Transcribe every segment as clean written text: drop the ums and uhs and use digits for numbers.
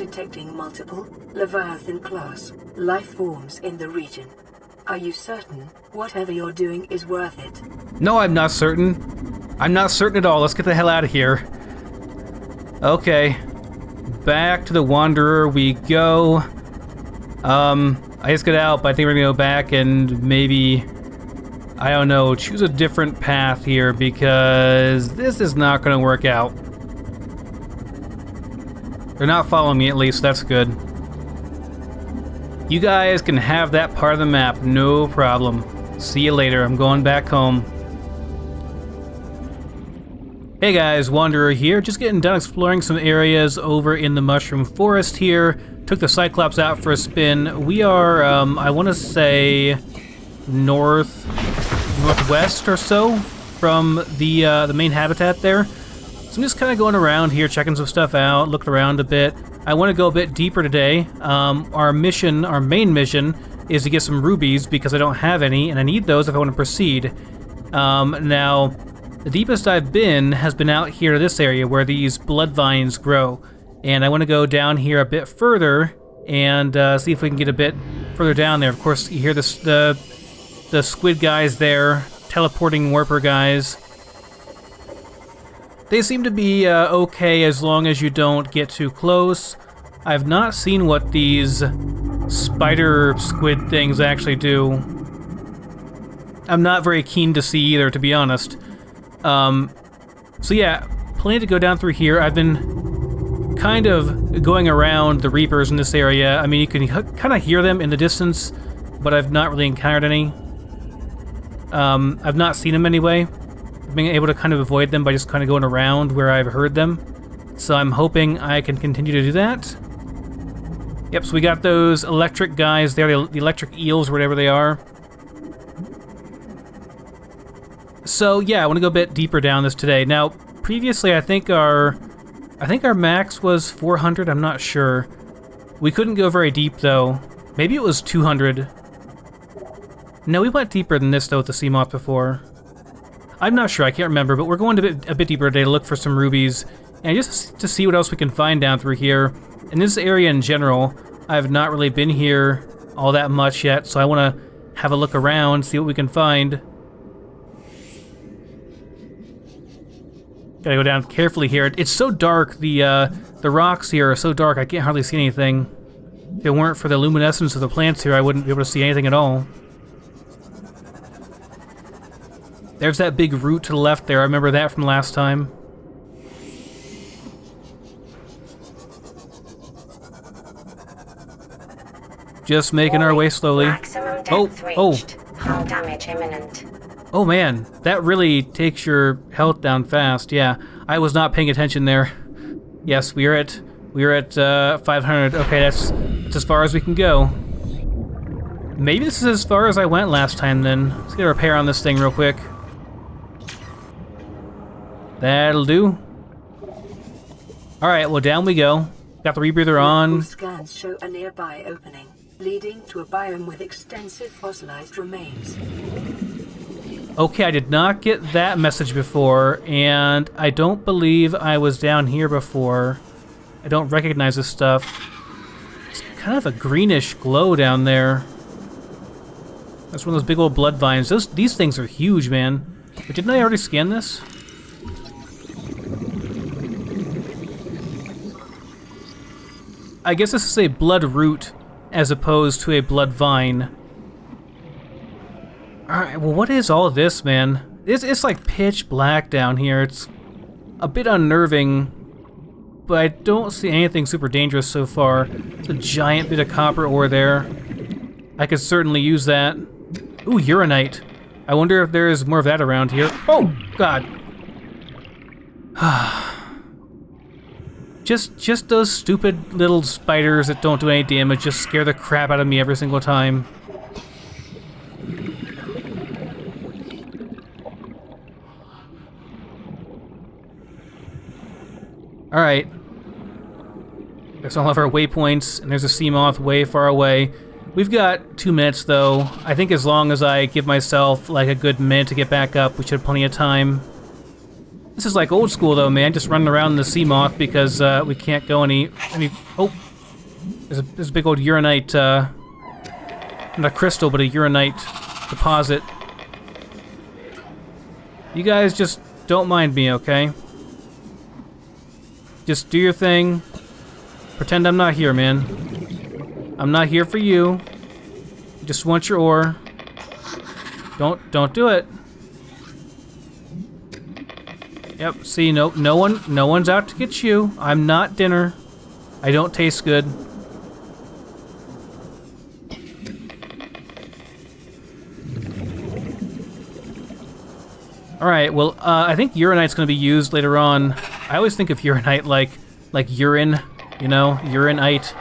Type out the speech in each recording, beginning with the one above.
detecting multiple leviathan class life forms in the region. Are you certain whatever you're doing is worth it? No, I'm not certain. I'm not certain at all. Let's get the hell out of here. Okay. Back to the Wanderer we go. I just got out, but I think we're gonna go back and maybe, I don't know, choose a different path here because this is not gonna work out. They're not following me, at least. That's good. You guys can have that part of the map, no problem. See you later. I'm going back home. Hey guys, Wanderer here. Just getting done exploring some areas over in the Mushroom Forest here. Took the Cyclops out for a spin. We are, I want to say, northwest or so from the main habitat there. So I'm just kind of going around here, checking some stuff out, looking around a bit. I want to go a bit deeper today. Our main mission, is to get some rubies because I don't have any, and I need those if I want to proceed. Now, the deepest I've been has been out here to this area where these blood vines grow. And I want to go down here a bit further and see if we can get a bit further down there. Of course, you hear the squid guys there, teleporting warper guys. They seem to be okay as long as you don't get too close. I've not seen what these spider squid things actually do. I'm not very keen to see either, to be honest. So yeah, planning to go down through here. I've been kind of going around the Reapers in this area. I mean, you can kind of hear them in the distance, but I've not really encountered any. I've not seen them anyway. I've been able to kind of avoid them by just kind of going around where I've heard them. So I'm hoping I can continue to do that. Yep, so we got those electric guys there, the electric eels, whatever they are. So yeah, I want to go a bit deeper down this today. Now, previously I think our max was 400, I'm not sure. We couldn't go very deep though. Maybe it was 200. No, we went deeper than this though with the sea moth before. I'm not sure, I can't remember, but we're going a bit deeper today to look for some rubies and just to see what else we can find down through here. In this area in general, I have not really been here all that much yet, so I want to have a look around, see what we can find. Gotta go down carefully here. It's so dark, the rocks here are so dark I can't hardly see anything. If it weren't for the luminescence of the plants here, I wouldn't be able to see anything at all. There's that big root to the left there, I remember that from last time. Just making our way slowly. Hull damage imminent. Oh man, that really takes your health down fast. Yeah, I was not paying attention there. Yes, we're at 500. Okay, that's as far as we can go. Maybe this is as far as I went last time then. Let's get a repair on this thing real quick. That'll do. Alright, well down we go. Got the rebreather on. Scans show a nearby opening, leading to a biome with extensive fossilized remains. Okay, I did not get that message before, and I don't believe I was down here before. I don't recognize this stuff. It's kind of a greenish glow down there. That's one of those big old blood vines. These things are huge, man. But didn't I already scan this? I guess this is a blood root as opposed to a blood vine. Alright, well what is all of this, man? It's like pitch black down here. It's a bit unnerving, but I don't see anything super dangerous so far. It's a giant bit of copper ore there. I could certainly use that. Ooh, uranite. I wonder if there's more of that around here. Oh, God. Just those stupid little spiders that don't do any damage just scare the crap out of me every single time. Alright. There's all of our waypoints, and there's a sea moth way far away. We've got 2 minutes, though. I think as long as I give myself, like, a good minute to get back up, we should have plenty of time. This is like old school, though, man. Just running around in the sea moth because we can't go any... I mean, oh, There's a big old uranite, not a crystal, but a uranite deposit. You guys just don't mind me, okay? Just do your thing. Pretend I'm not here, man. I'm not here for you. Just want your ore. Don't do it. Yep, see, no one's out to get you. I'm not dinner. I don't taste good. Alright, well, I think uranite's gonna be used later on. I always think of uranite like urine, you know, uranite.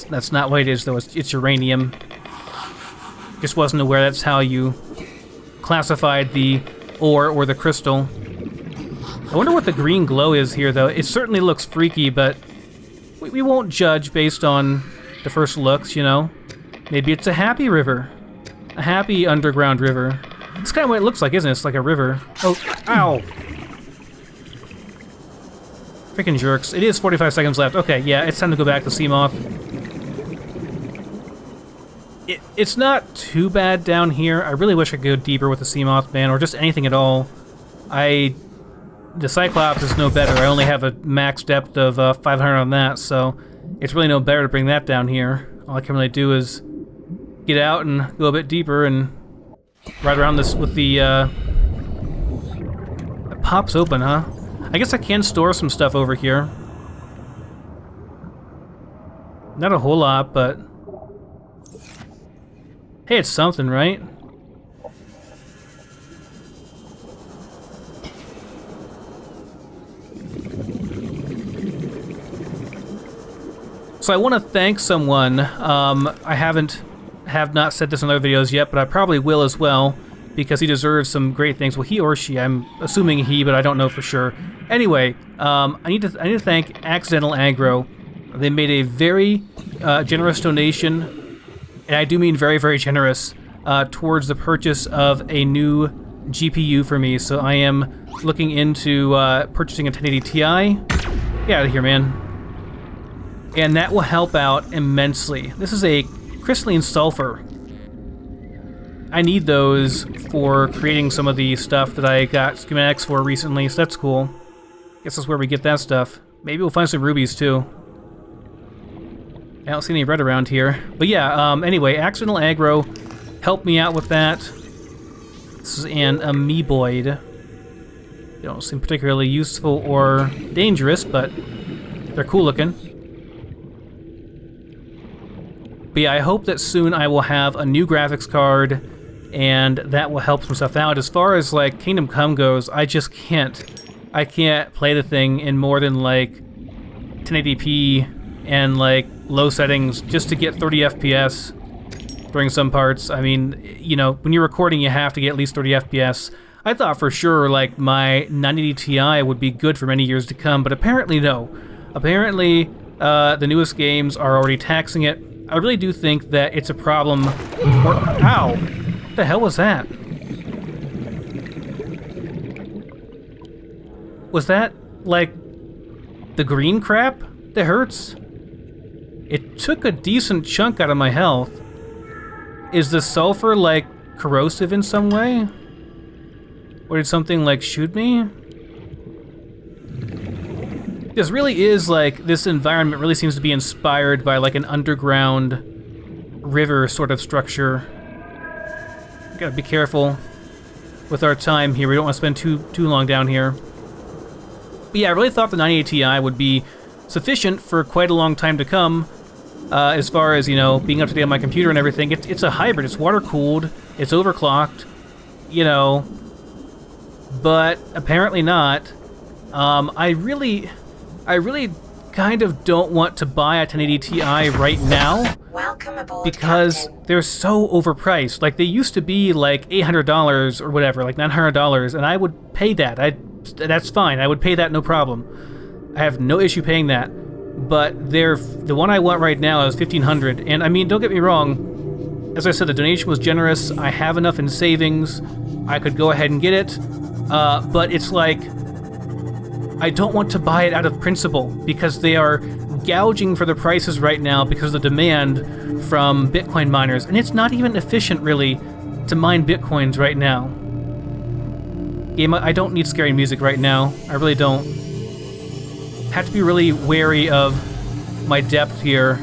That's not what it is, though. It's uranium. Just wasn't aware that's how you classified the ore or the crystal. I wonder what the green glow is here, though. It certainly looks freaky, but we won't judge based on the first looks, you know? Maybe it's a happy river. A happy underground river. It's kind of what it looks like, isn't it? It's like a river. Oh, ow! Freaking jerks. It is 45 seconds left. Okay, yeah, it's time to go back to Seamoth. It's not too bad down here. I really wish I could go deeper with the Seamoth, man, or just anything at all. The Cyclops is no better. I only have a max depth of 500 on that, so it's really no better to bring that down here. All I can really do is get out and go a bit deeper and ride around this with the, it pops open, huh? I guess I can store some stuff over here. Not a whole lot, but hey, it's something, right? So I want to thank someone. I have not said this in other videos yet, but I probably will as well, because he deserves some great things. Well, he or she, I'm assuming he, but I don't know for sure. Anyway, I need to thank Accidental Aggro. They made a very generous donation, and I do mean very, very generous, towards the purchase of a new GPU for me. So I am looking into purchasing a 1080 Ti. Get out of here, man. And that will help out immensely. This is a crystalline sulfur. I need those for creating some of the stuff that I got schematics for recently, so that's cool. Guess that's where we get that stuff. Maybe we'll find some rubies too. I don't see any red around here. But yeah, anyway, Accidental Aggro helped me out with that. This is an amoeboid. They don't seem particularly useful or dangerous, but they're cool looking. But yeah, I hope that soon I will have a new graphics card, and that will help some stuff out. As far as like Kingdom Come goes, I just can't. I can't play the thing in more than like 1080p and like low settings just to get 30 FPS during some parts. I mean, you know, when you're recording, you have to get at least 30 FPS. I thought for sure like my 980 Ti would be good for many years to come, but apparently no. Apparently, the newest games are already taxing it. I really do think that it's a problem. Ow! What the hell was that? Was that, like, the green crap that hurts? It took a decent chunk out of my health. Is the sulfur, like, corrosive in some way? Or did something, like, shoot me? This really is, like, this environment really seems to be inspired by, like, an underground river sort of structure. Gotta be careful with our time here. We don't want to spend too long down here. But yeah, I really thought the 980 Ti would be sufficient for quite a long time to come, as far as, you know, being up to date on my computer and everything. It's a hybrid. It's water-cooled. It's overclocked, you know, but apparently not. I really kind of don't want to buy a 1080 Ti right now. Welcome aboard, because Captain. they're so overpriced. Like, they used to be like $800 or whatever, like $900, and I would pay that. That's fine. I would pay that, no problem. I have no issue paying that. But the one I want right now is $1,500. And I mean, don't get me wrong. As I said, the donation was generous. I have enough in savings. I could go ahead and get it. But it's like, I don't want to buy it out of principle because they are gouging for the prices right now because of the demand from Bitcoin miners, and it's not even efficient, really, to mine Bitcoins right now. Game, I don't need scary music right now. I really don't. Have to be really wary of my depth here.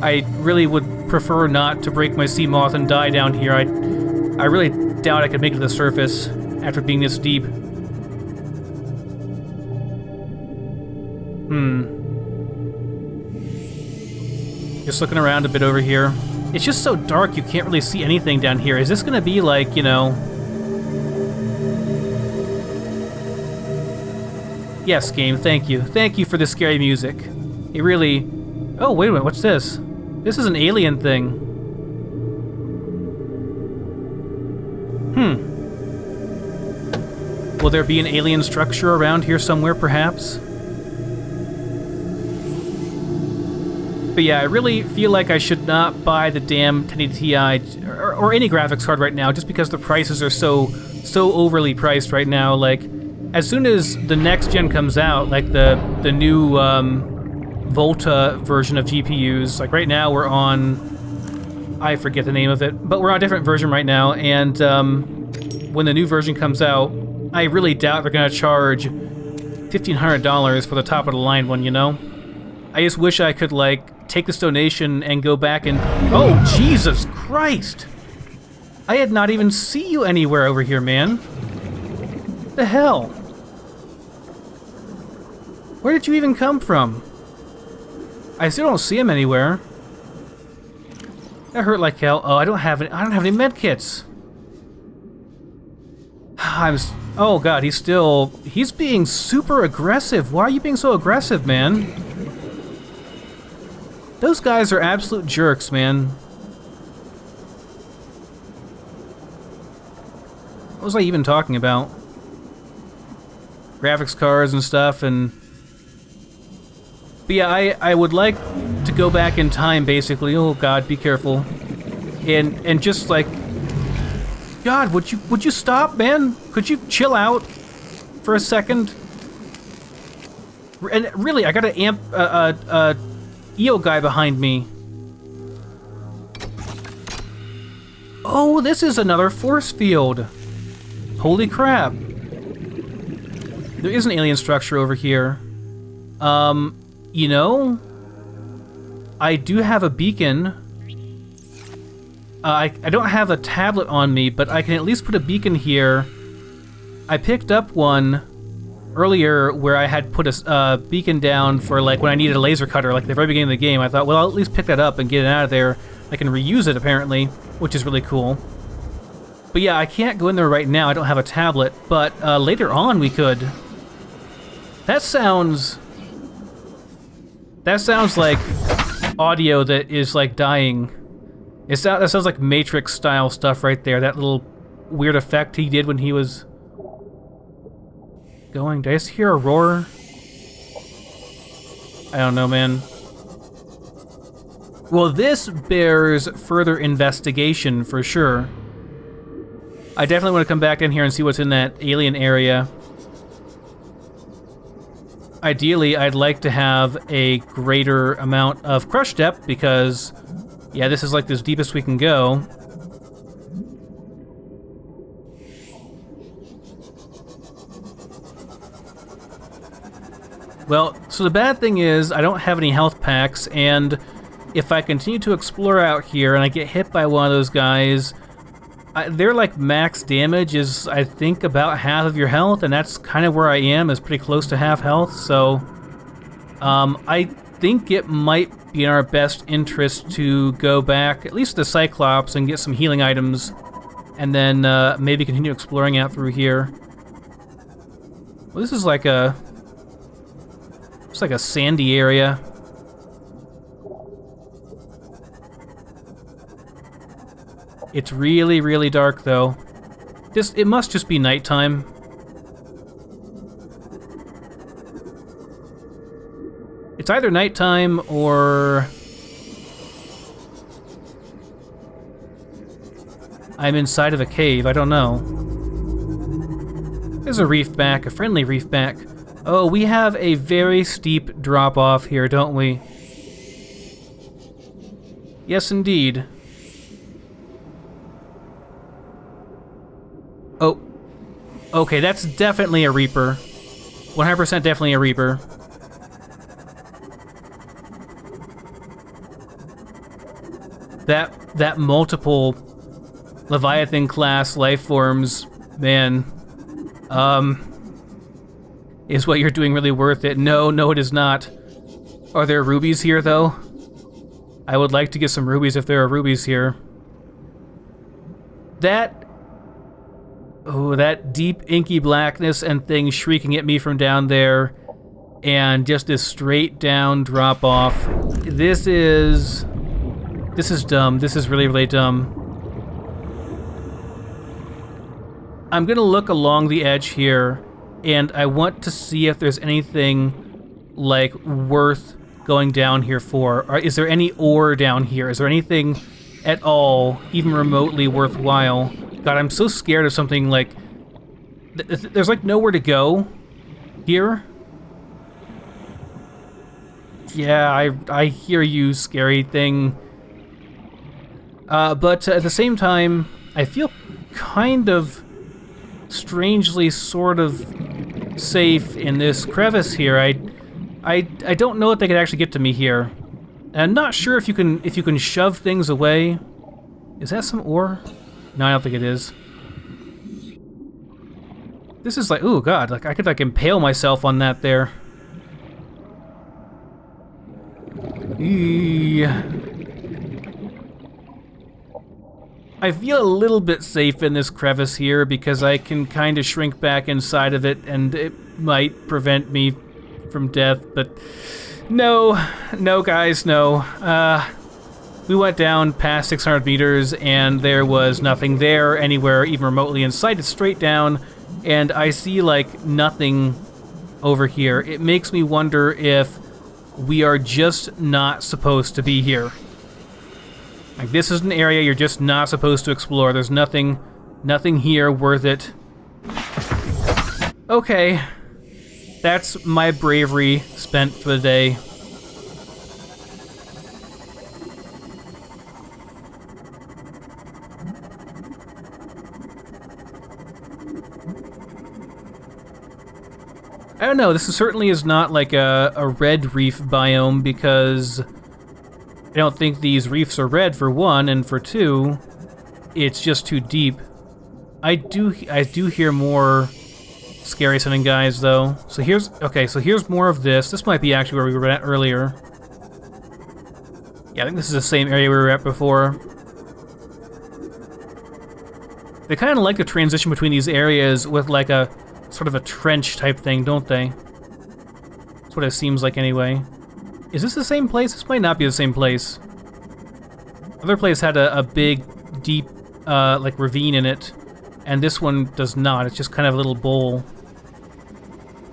I really would prefer not to break my sea moth and die down here. I really doubt I could make it to the surface after being this deep. Just looking around a bit over here. It's just so dark you can't really see anything down here. Is this gonna be like, you know... Yes, game, thank you. Thank you for the scary music. It really... Oh, wait a minute, what's this? This is an alien thing. Will there be an alien structure around here somewhere, perhaps? But yeah, I really feel like I should not buy the damn 1080 Ti or any graphics card right now, just because the prices are so overly priced right now. Like, as soon as the next gen comes out, like the new Volta version of GPUs, like right now we're on, I forget the name of it, but we're on a different version right now, and when the new version comes out, I really doubt they're gonna charge $1,500 for the top of the line one, you know? I just wish I could, like, take this donation and go back and... Oh, Jesus Christ! I had not even see you anywhere over here, man. The hell? Where did you even come from? I still don't see him anywhere. That hurt like hell. Oh, I don't have any med kits. Oh god, he's being super aggressive. Why are you being so aggressive, man? Those guys are absolute jerks, man. What was I even talking about? Graphics cards and stuff, and... But yeah, I would like to go back in time, basically. Oh god, be careful. And just like... God, would you stop, man? Could you chill out for a second? And really, I got an eel guy behind me. Oh, this is another force field. Holy crap. There is an alien structure over here. You know, I do have a beacon. I don't have a tablet on me, but I can at least put a beacon here. I picked up one earlier where I had put a beacon down for like when I needed a laser cutter, like at the very beginning of the game. I thought, well, I'll at least pick that up and get it out of there. I can reuse it apparently, which is really cool. But yeah, I can't go in there right now. I don't have a tablet, but later on we could. That sounds like audio that is like dying. That sounds like Matrix style stuff right there. That little weird effect he did when he was going. Did I just hear a roar? I don't know, man. Well, this bears further investigation for sure. I definitely want to come back in here and see what's in that alien area. Ideally, I'd like to have a greater amount of crush depth because, yeah, this is like the deepest we can go. Well, so the bad thing is I don't have any health packs, and if I continue to explore out here and I get hit by one of those guys, their like max damage is, I think, about half of your health, and that's kind of where I am, is pretty close to half health, so I think it might be in our best interest to go back, at least to Cyclops, and get some healing items, and then maybe continue exploring out through here. Well, this is like a... It's like a sandy area. It's really, really dark, though. It must just be nighttime. It's either nighttime or... I'm inside of a cave, I don't know. There's a reef back, a friendly reef back. Oh, we have a very steep drop-off here, don't we? Yes, indeed. Oh. Okay, that's definitely a Reaper. 100% definitely a Reaper. That multiple Leviathan class life forms, man, is what you're doing really worth it? No, it is not. Are there rubies here, though? I would like to get some rubies if there are rubies here. That deep inky blackness and things shrieking at me from down there, and just this straight down drop off. This is dumb. This is really, really dumb. I'm gonna look along the edge here, and I want to see if there's anything, like, worth going down here for. Or is there any ore down here? Is there anything at all, even remotely worthwhile? God, I'm so scared of something like... There's, like, nowhere to go here. Yeah, I hear you, scary thing. But at the same time, I feel kind of strangely sort of safe in this crevice here. I don't know if they could actually get to me here. And I'm not sure if you can shove things away. Is that some ore? No, I don't think it is. This is like, ooh, God, like I could like impale myself on that there. I feel a little bit safe in this crevice here because I can kind of shrink back inside of it and it might prevent me from death, but no, guys, no. We went down past 600 meters and there was nothing there anywhere even remotely in sight. It's straight down and I see like nothing over here. It makes me wonder if we are just not supposed to be here. Like, this is an area you're just not supposed to explore. There's nothing here worth it. Okay. That's my bravery spent for the day. I don't know, this certainly is not like a red reef biome because I don't think these reefs are red, for one, and for two, it's just too deep. I do hear more scary sounding guys though. So here's more of this. This might be actually where we were at earlier. Yeah, I think this is the same area we were at before. They kind of like to transition between these areas with like a sort of a trench type thing, don't they? That's what it seems like anyway. Is this the same place? This might not be the same place. Other place had a big, deep, like ravine in it, and this one does not. It's just kind of a little bowl.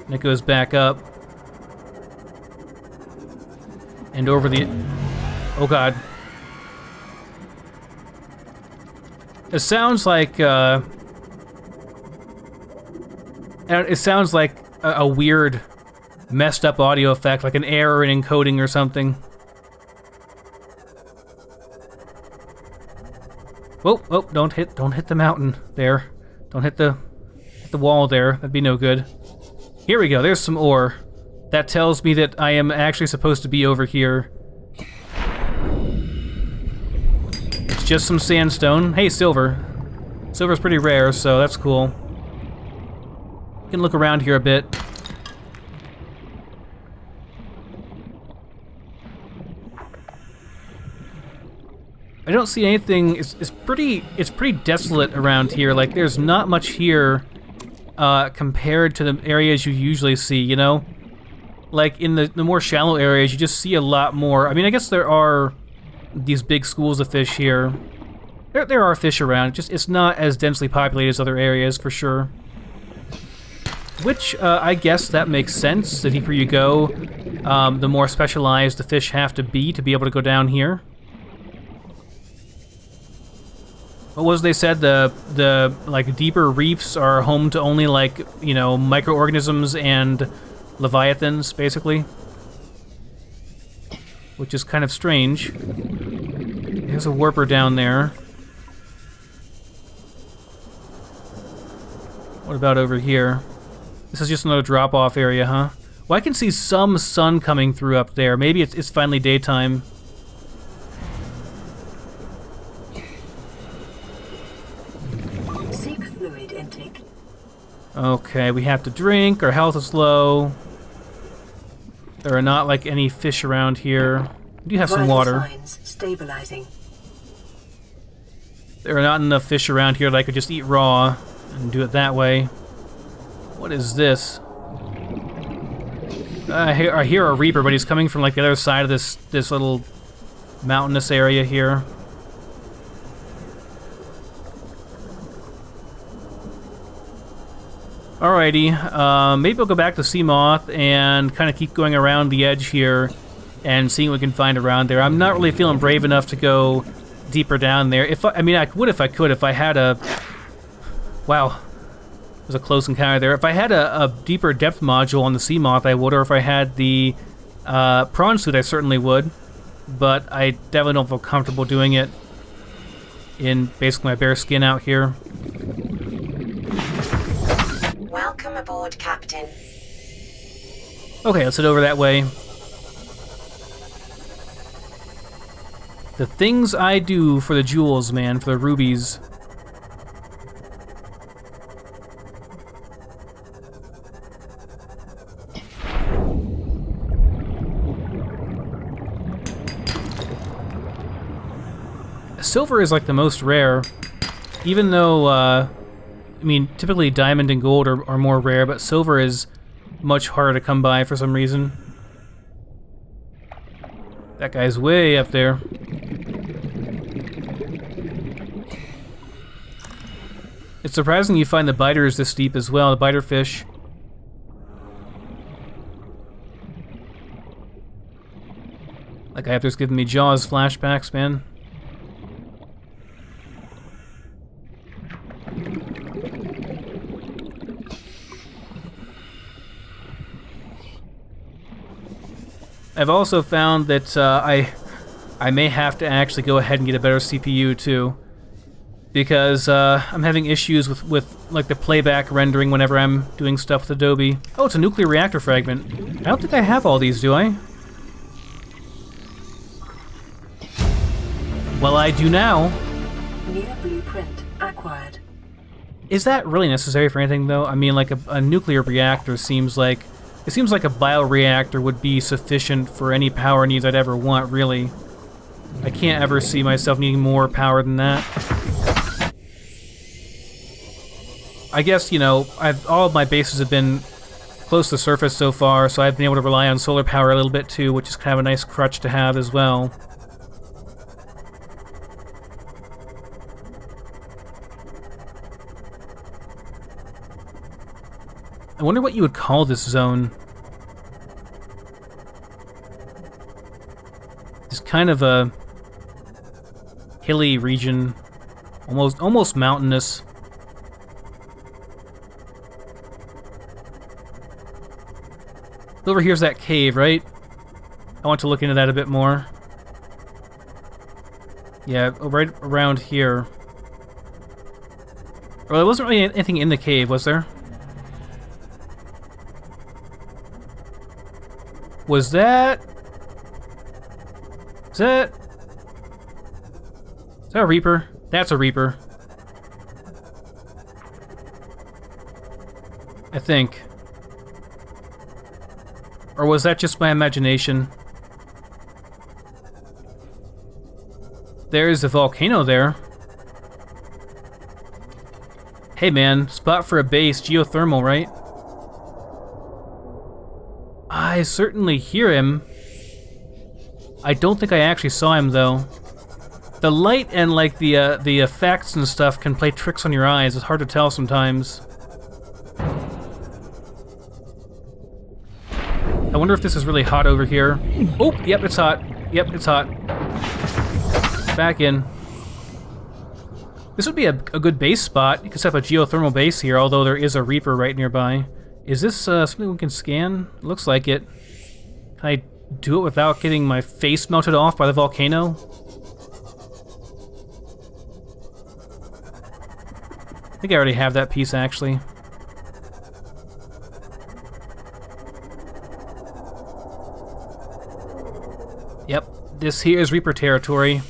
And it goes back up. And over the... Oh god. It sounds like, it sounds like a weird, messed up audio effect, like an error in encoding or something. Oh, don't hit the mountain there. Don't hit the wall there. That'd be no good. Here we go, there's some ore. That tells me that I am actually supposed to be over here. It's just some sandstone. Hey, silver. Silver's pretty rare, so that's cool. You can look around here a bit. I don't see anything. It's pretty desolate around here. Like, there's not much here compared to the areas you usually see, you know? Like, in the more shallow areas, you just see a lot more. I mean, I guess there are these big schools of fish here. There are fish around. It's not as densely populated as other areas, for sure. Which, I guess that makes sense. The deeper you go, the more specialized the fish have to be able to go down here. What was they said? The like deeper reefs are home to only like, you know, microorganisms and leviathans, basically. Which is kind of strange. There's a warper down there. What about over here? This is just another drop-off area, huh? Well, I can see some sun coming through up there. Maybe it's finally daytime. Seek fluid intake. Okay, we have to drink. Our health is low. There are not, like, any fish around here. We do have some Vital water. signs stabilizing. There are not enough fish around here that I could just eat raw and do it that way. What is this? I hear a reaper, but he's coming from like the other side of this little mountainous area here. Alrighty, maybe we'll go back to Seamoth and kind of keep going around the edge here and seeing what we can find around there. I'm not really feeling brave enough to go deeper down there. I mean, I would if I could, if I had a... Wow. It was a close encounter there. If I had a deeper depth module on the Seamoth, I would, or if I had the prawn suit, I certainly would. But I definitely don't feel comfortable doing it in basically my bare skin out here. Welcome aboard, Captain. Okay, let's head over that way. The things I do for the jewels, man, for the rubies. Silver is like the most rare, even though, I mean, typically diamond and gold are more rare, but silver is much harder to come by for some reason. That guy's way up there. It's surprising you find the biters this deep as well, the biter fish. That guy up there's giving me Jaws flashbacks, man. I've also found that I may have to actually go ahead and get a better CPU too, because I'm having issues with like the playback rendering whenever I'm doing stuff with Adobe. Oh, it's a nuclear reactor fragment. I don't think I have all these, do I? Well, I do now. New blueprint acquired. Is that really necessary for anything, though? I mean, like a nuclear reactor seems like... It seems like a bioreactor would be sufficient for any power needs I'd ever want, really. I can't ever see myself needing more power than that. I guess, you know, all of my bases have been close to the surface so far, so I've been able to rely on solar power a little bit too, which is kind of a nice crutch to have as well. I wonder what you would call this zone. It's kind of a hilly region, almost mountainous. Over here's that cave, right? I want to look into that a bit more. Yeah, right around here. Well, there wasn't really anything in the cave, was there? Was that... Is that a Reaper? That's a Reaper. I think. Or was that just my imagination? There's a volcano there. Hey man, spot for a base, geothermal, right? I certainly hear him. I don't think I actually saw him though. The light and like the effects and stuff can play tricks on your eyes. It's hard to tell sometimes. I wonder if this is really hot over here. Oh, yep, it's hot. Yep, it's hot. Back in. This would be a good base spot. You could set up a geothermal base here, although there is a Reaper right nearby. Is this something we can scan? Looks like it. Can I do it without getting my face melted off by the volcano? I think I already have that piece, actually. Yep, this here is Reaper territory.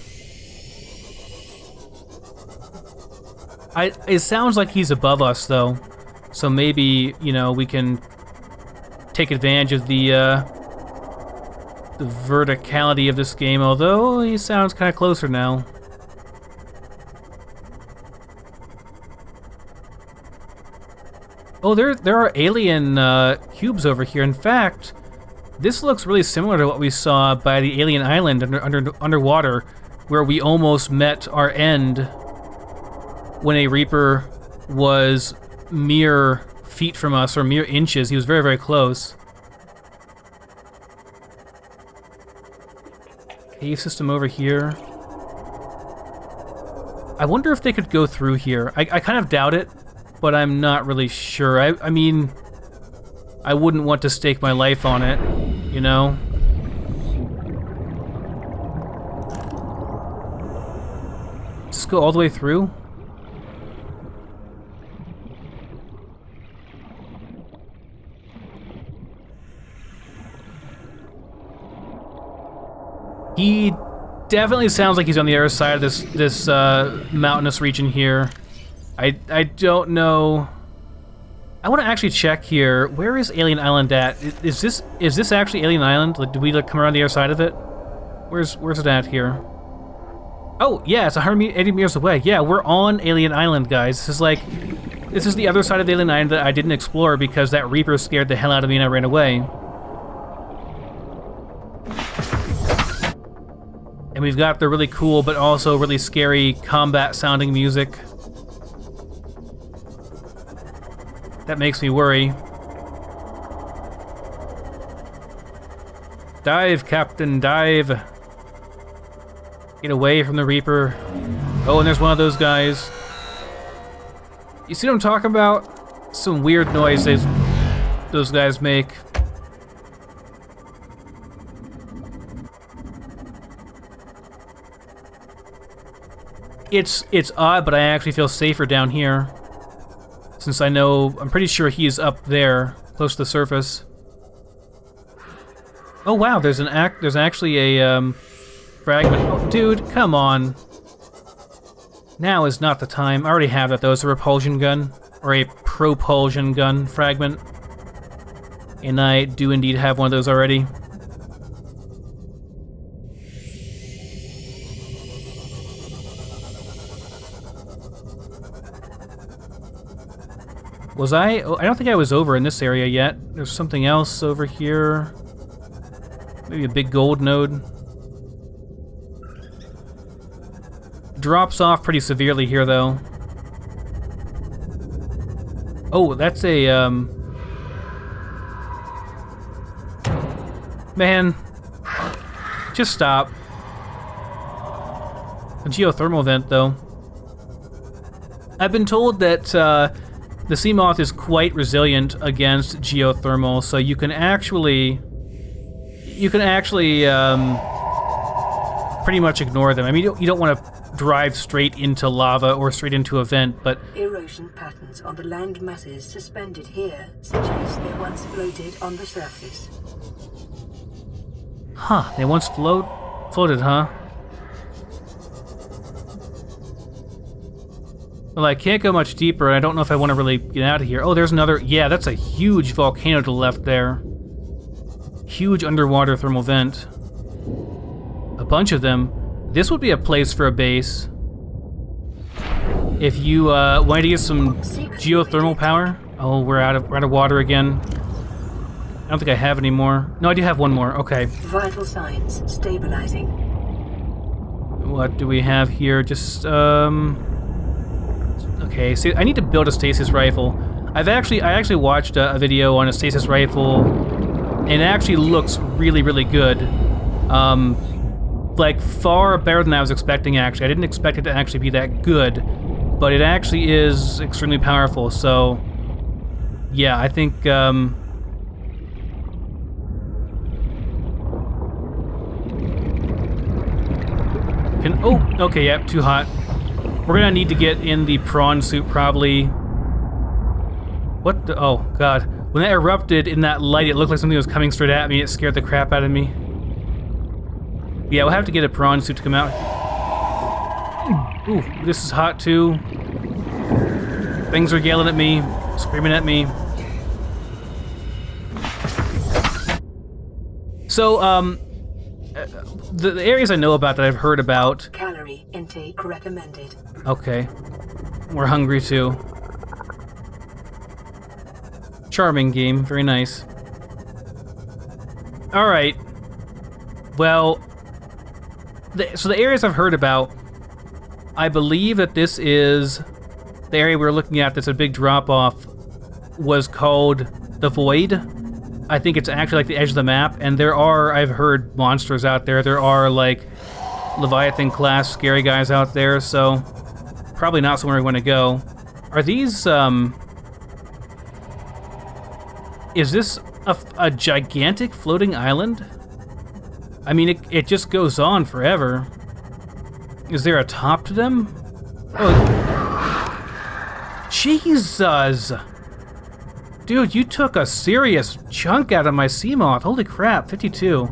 It sounds like he's above us, though. So maybe, you know, we can take advantage of the verticality of this game, although he sounds kind of closer now. Oh, there are alien cubes over here. In fact, this looks really similar to what we saw by the alien island underwater, where we almost met our end when a Reaper was mere feet from us, or mere inches. He was very, very close. Cave system over here. I wonder if they could go through here. I kind of doubt it, but I'm not really sure. I mean, I wouldn't want to stake my life on it, you know? Just go all the way through? He definitely sounds like he's on the other side of this mountainous region here. I don't know. I want to actually check here. Where is Alien Island at? Is this actually Alien Island? Like, did we come around the other side of it? Where's it at here? Oh yeah, it's 180 meters away. Yeah, we're on Alien Island, guys. This is the other side of the Alien Island that I didn't explore because that Reaper scared the hell out of me and I ran away. And we've got the really cool but also really scary combat sounding music. That makes me worry. Dive, Captain, dive. Get away from the Reaper. Oh, and there's one of those guys. You see what I'm talking about? Some weird noises those guys make. It's odd, but I actually feel safer down here. Since I'm pretty sure he's up there, close to the surface. Oh wow, there's actually a fragment. Oh, dude, come on. Now is not the time. I already have that though. It's a repulsion gun, or a propulsion gun fragment. And I do indeed have one of those already. Was I? Oh, I don't think I was over in this area yet. There's something else over here. Maybe a big gold node. Drops off pretty severely here, though. Oh, that's a, Man. Just stop. A geothermal vent, though. I've been told that, the Seamoth is quite resilient against geothermal, so you can actually pretty much ignore them. I mean, you don't want to drive straight into lava or straight into a vent, but erosion patterns on the land masses suspended here suggest they once floated on the surface. Huh, they once floated, huh? Well, I can't go much deeper, and I don't know if I want to really get out of here. Oh, there's another... Yeah, that's a huge volcano to the left there. Huge underwater thermal vent. A bunch of them. This would be a place for a base. If you wanted to get some geothermal power. Oh, we're out of water again. I don't think I have any more. No, I do have one more. Okay. Vital signs stabilizing. What do we have here? Just, Okay, see, I need to build a stasis rifle. I actually watched a video on a stasis rifle, and it actually looks really, really good. Like, far better than I was expecting, actually. I didn't expect it to actually be that good, but it actually is extremely powerful, so yeah, I think, oh, okay, yep, too hot. We're gonna need to get in the prawn suit, probably. What the, oh, God. When that erupted in that light, it looked like something was coming straight at me. It scared the crap out of me. Yeah, we'll have to get a prawn suit to come out. Ooh, this is hot, too. Things are yelling at me, screaming at me. So, the areas I know about that I've heard about... Calorie intake recommended. Okay. We're hungry, too. Charming game, very nice. Alright. Well, so the areas I've heard about, I believe that this is the area we're looking at that's a big drop-off, was called the Void. I think it's actually like the edge of the map, and there are, I've heard, monsters out there. There are, like, Leviathan class scary guys out there, so probably not somewhere we want to go. Are these, is this a gigantic floating island? I mean, it just goes on forever. Is there a top to them? Oh. Jesus! Dude, you took a serious chunk out of my sea moth. Holy crap, 52.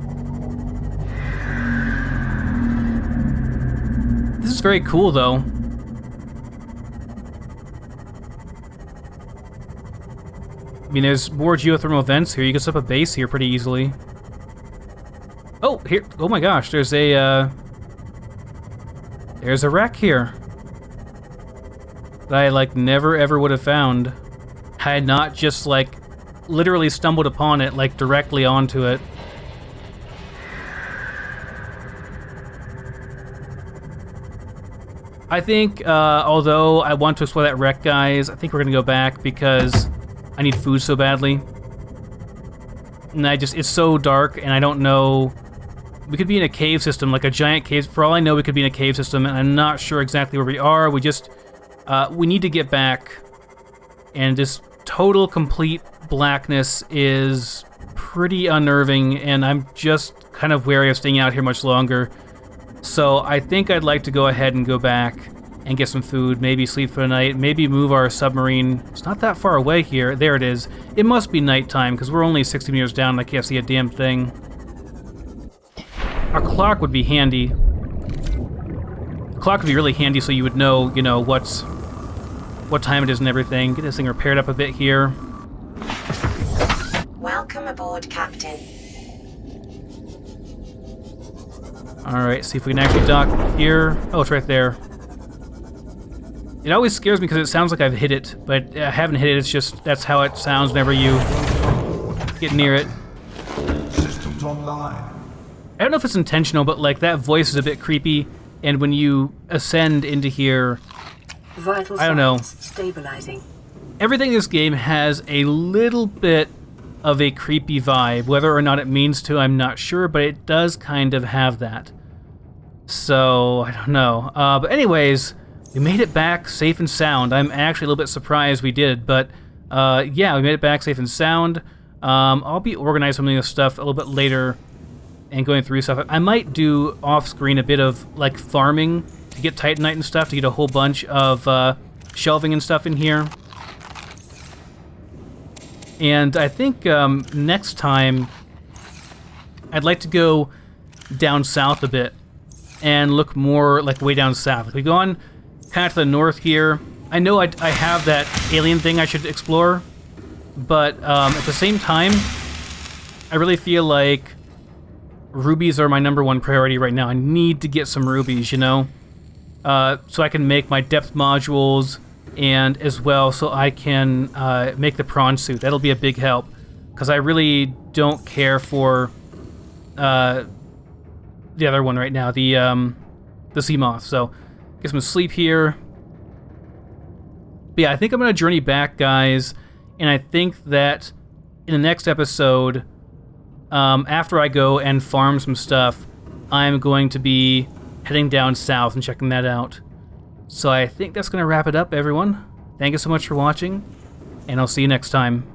This is very cool, though. I mean, there's more geothermal vents here. You can set up a base here pretty easily. Oh, here. Oh my gosh, there's a wreck here that I, like, never ever would have found had I not just, like, literally stumbled upon it, like, directly onto it. I think, although I want to explore that wreck, guys, I think we're gonna go back because I need food so badly. And it's so dark, and I don't know. We could be in a cave system, like a giant cave. For all I know, we could be in a cave system, and I'm not sure exactly where we are. We just, we need to get back. And this total, complete blackness is pretty unnerving, and I'm just kind of wary of staying out here much longer. So I think I'd like to go ahead and go back and get some food, maybe sleep for the night, maybe move our submarine. It's not that far away here. There it is. It must be nighttime, because we're only 60 meters down and I can't see a damn thing. Our clock would be handy. The clock would be really handy so you would know, you know, what time it is and everything. Get this thing repaired up a bit here. Welcome aboard, Captain. Alright, see if we can actually dock here. Oh, it's right there. It always scares me because it sounds like I've hit it, but I haven't hit it. It's just, that's how it sounds whenever you get near it. Systems online. I don't know if it's intentional, but like that voice is a bit creepy, and when you ascend into here, Vital I don't know. Stabilizing. Everything in this game has a little bit of a creepy vibe. Whether or not it means to, I'm not sure, but it does kind of have that. So, I don't know. But anyways, we made it back safe and sound. I'm actually a little bit surprised we did, but yeah, we made it back safe and sound. I'll be organizing some of this stuff a little bit later and going through stuff. I might do off-screen a bit of like farming to get Titanite and stuff, to get a whole bunch of shelving and stuff in here. And I think next time I'd like to go down south a bit and look more like way down south. Like we go on kind of to the north here. I know I have that alien thing I should explore, but at the same time, I really feel like rubies are my #1 priority right now. I need to get some rubies, you know? So I can make my depth modules, and as well so I can make the prawn suit. That'll be a big help, because I really don't care for the other one right now, the sea moth. So get some sleep here. But yeah, I think I'm going to journey back, guys, and I think that in the next episode, after I go and farm some stuff, I'm going to be heading down south and checking that out. So I think that's going to wrap it up, everyone. Thank you so much for watching, and I'll see you next time.